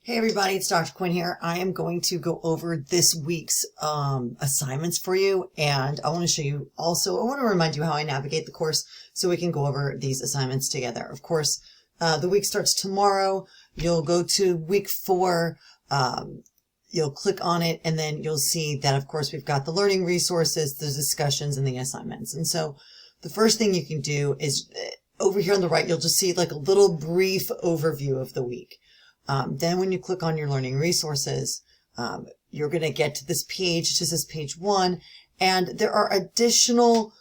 Hey everybody, it's Dr. Quinn here. I am going to go over this week's assignments for you, and I want to show you also, I want to remind you how I navigate the course so we can go over these assignments together. Of course, the week starts tomorrow. You'll go to week 4, you'll click on it, and then you'll see that, of course, we've got the learning resources, the discussions, and the assignments. And so the first thing you can do is over here on the right, you'll just see like a little brief overview of the week. Then when you click on your learning resources, you're going to get to this page. It just says page 1, and there are additional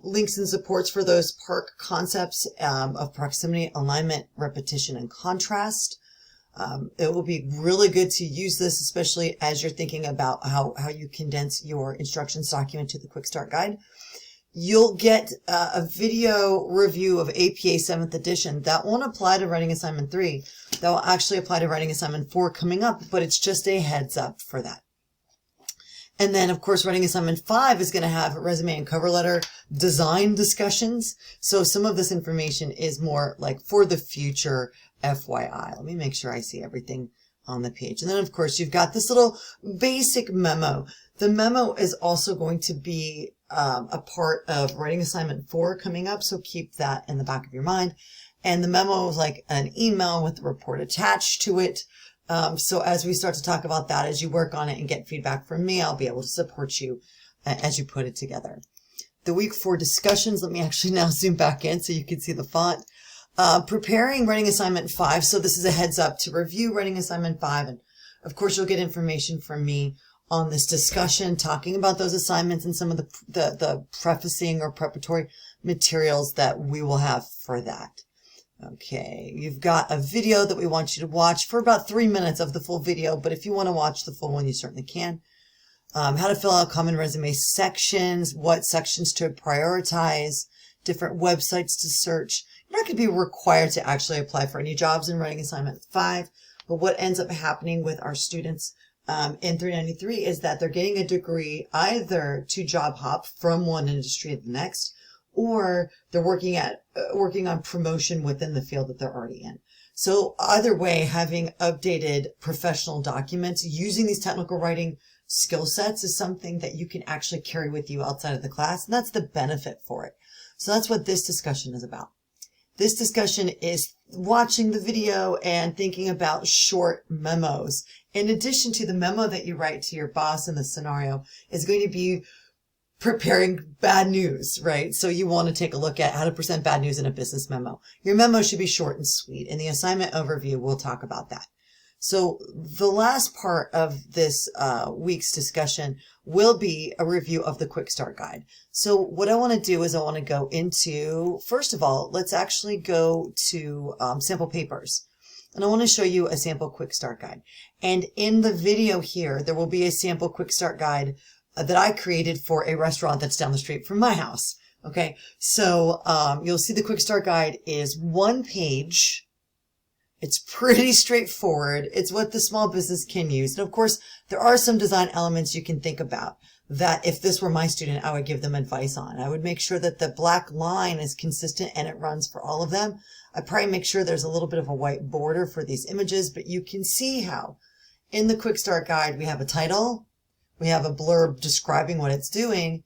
links and supports for those PARC concepts of proximity, alignment, repetition, and contrast. It will be really good to use this, especially as you're thinking about how you condense your instructions document to the Quick Start Guide. You'll get a video review of APA 7th edition. That won't apply to writing assignment 3. That will actually apply to writing assignment 4 coming up, but it's just a heads up for that. And then, of course, writing assignment 5 is going to have resume and cover letter design discussions. So some of this information is more like for the future, FYI. Let me make sure I see everything on the page. And then, of course, you've got this little basic memo. The memo is also going to be a part of writing assignment 4 coming up, so keep that in the back of your mind. And the memo is like an email with the report attached to it. So as we start to talk about that, as you work on it and get feedback from me, I'll be able to support you as you put it together. The week 4 discussions, let me actually now zoom back in so you can see the font. Preparing writing assignment 5. So this is a heads up to review writing assignment 5. And of course, you'll get information from me on this discussion, talking about those assignments and some of the prefacing or preparatory materials that we will have for that. Okay, you've got a video that we want you to watch for about 3 minutes of the full video, but if you want to watch the full one, you certainly can. How to fill out common resume sections, what sections to prioritize, different websites to search. You're not going to be required to actually apply for any jobs in writing assignment 5, but what ends up happening with our students in 393 is that they're getting a degree either to job hop from one industry to the next, or they're working on promotion within the field that they're already in. So either way, having updated professional documents using these technical writing skill sets is something that you can actually carry with you outside of the class, and that's the benefit for it. So that's what this discussion is about. This discussion is watching the video and thinking about short memos. In addition to the memo that you write to your boss in the scenario, is going to be preparing bad news, right? So you want to take a look at how to present bad news in a business memo. Your memo should be short and sweet. In the assignment overview, we'll talk about that. So the last part of this week's discussion will be a review of the Quick Start Guide. So what I want to do is I want to go into, first of all, let's actually go to sample papers. And I want to show you a sample Quick Start Guide. And in the video here, there will be a sample Quick Start Guide that I created for a restaurant that's down the street from my house. Okay, so you'll see the Quick Start Guide is 1 page. It's pretty straightforward. It's what the small business can use. And of course, there are some design elements you can think about that if this were my student, I would give them advice on. I would make sure that the black line is consistent and it runs for all of them. I'd probably make sure there's a little bit of a white border for these images, but you can see how in the Quick Start Guide, we have a title, we have a blurb describing what it's doing,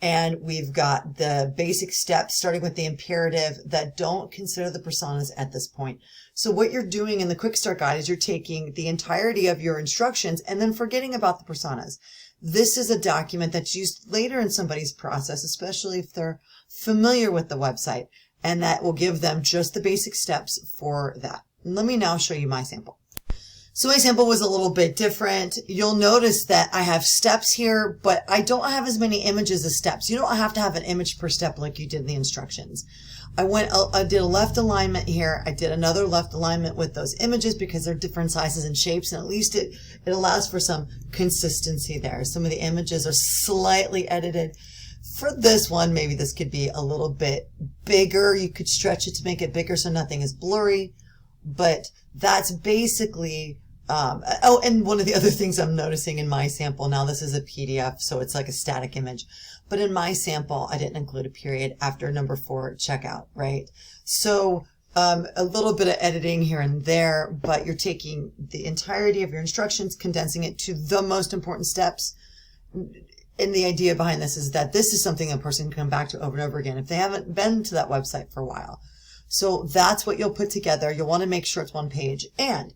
and we've got the basic steps starting with the imperative that don't consider the personas at this point. So what you're doing in the Quick Start Guide is you're taking the entirety of your instructions and then forgetting about the personas. This is a document that's used later in somebody's process, especially if they're familiar with the website, and that will give them just the basic steps for that. And let me now show you my sample. So my sample was a little bit different. You'll notice that I have steps here, but I don't have as many images as steps. You don't have to have an image per step like you did in the instructions. I did a left alignment here. I did another left alignment with those images because they're different sizes and shapes, and at least it allows for some consistency there. Some of the images are slightly edited. For this one, maybe this could be a little bit bigger. You could stretch it to make it bigger so nothing is blurry, but that's basically oh, and one of the other things I'm noticing in my sample, now this is a PDF, so it's like a static image, but in my sample, I didn't include a period after number 4 checkout, right? So a little bit of editing here and there, but you're taking the entirety of your instructions, condensing it to the most important steps. And the idea behind this is that this is something a person can come back to over and over again if they haven't been to that website for a while. So that's what you'll put together. You'll want to make sure it's one page. And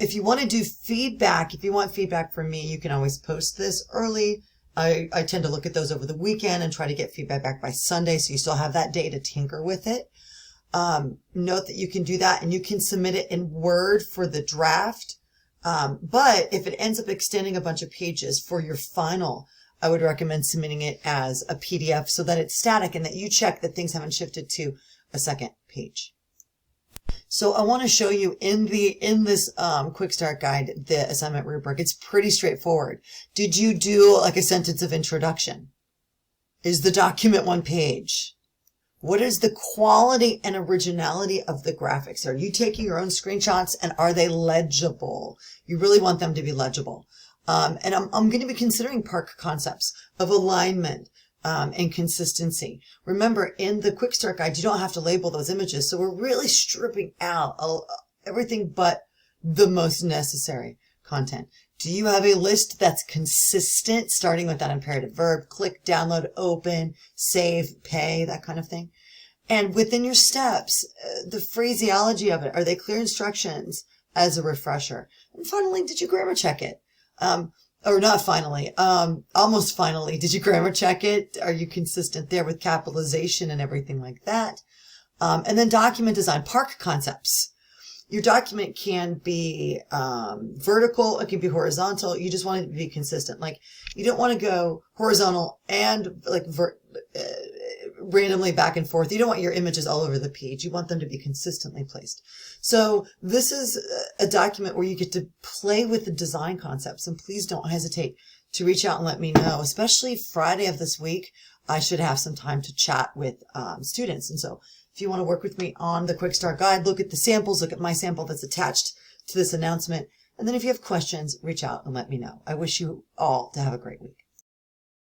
if you want to do feedback, if you want feedback from me, you can always post this early. I tend to look at those over the weekend and try to get feedback back by Sunday, so you still have that day to tinker with it. Note that you can do that, and you can submit it in Word for the draft. But if it ends up extending a bunch of pages for your final, I would recommend submitting it as a PDF so that it's static and that you check that things haven't shifted to a second page. So I want to show you in this quick start guide, the assignment rubric. It's pretty straightforward. Did you do like a sentence of introduction? Is the document one page? What is the quality and originality of the graphics? Are you taking your own screenshots, and are they legible? You really want them to be legible. And I'm going to be considering PARC concepts of alignment and consistency. Remember, in the quick start guide, you don't have to label those images. So we're really stripping out everything but the most necessary content. Do you have a list that's consistent, starting with that imperative verb, click, download, open, save, pay, that kind of thing? And within your steps, the phraseology of it, are they clear instructions as a refresher? And finally, did you grammar check it? Or not finally, almost finally, did you grammar check it? Are you consistent there with capitalization and everything like that? And then document design, PARC concepts. Your document can be vertical, it can be horizontal. You just want it to be consistent. Like, you don't want to go horizontal and like randomly back and forth. You don't want your images all over the page. You want them to be consistently placed. So this is a document where you get to play with the design concepts, and please don't hesitate to reach out and let me know. Especially Friday of this week, I should have some time to chat with students. And so if you want to work with me on the Quick Start Guide, look at the samples, look at my sample that's attached to this announcement. And then if you have questions, reach out and let me know. I wish you all to have a great week.